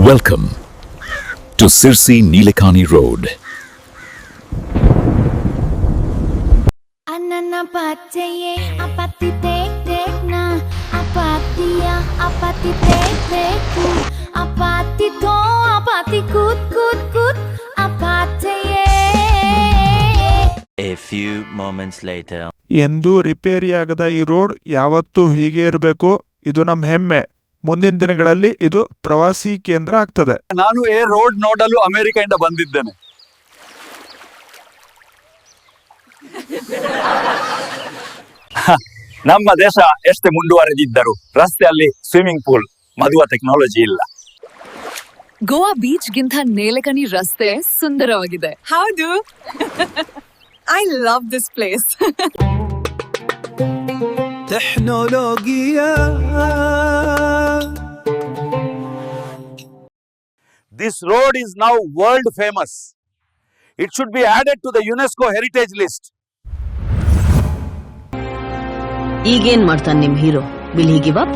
Welcome to Sirsi Nilekani Road. Anana pachaye apati tek tek na apatiya apati tek tek ku apati to apati kut kut kut apataye. A few moments later. ಎಂದೂ ರಿಪೇರಿಯಾಗದ ಈ road ಯಾವತ್ತೂ ಹೀಗೆ ಇರಬೇಕು. ಇದು ನಮ್ಮ ಹೆಮ್ಮೆ. ಮುಂದಿನ ದಿನಗಳಲ್ಲಿ ಇದು ಪ್ರವಾಸಿ ಕೇಂದ್ರ ಆಗ್ತದೆ. ನಾನು ಈ ರೋಡ್ ನೋಡಲು ಅಮೆರಿಕದಿಂದ ಬಂದಿದ್ದೇನೆ. ನಮ್ಮ ದೇಶ ಎಷ್ಟು ಮುಂದುವರೆದಿದ್ದರು ರಸ್ತೆಯಲ್ಲಿ ಸ್ವಿಮ್ಮಿಂಗ್ ಪೂಲ್ ಮದುವೆ ಟೆಕ್ನಾಲಜಿ ಇಲ್ಲ. ಗೋವಾ ಬೀಚ್ ಗಿಂತ ನೇಲಕನಿ ರಸ್ತೆ ಸುಂದರವಾಗಿದೆ. ಹೌದು. I love this place. This road is now world famous. It should be added to the UNESCO heritage list. ಈಗೇನ್ ಮಾಡ್ತಾನೆ ನಿಮ್ hero? Will he give up?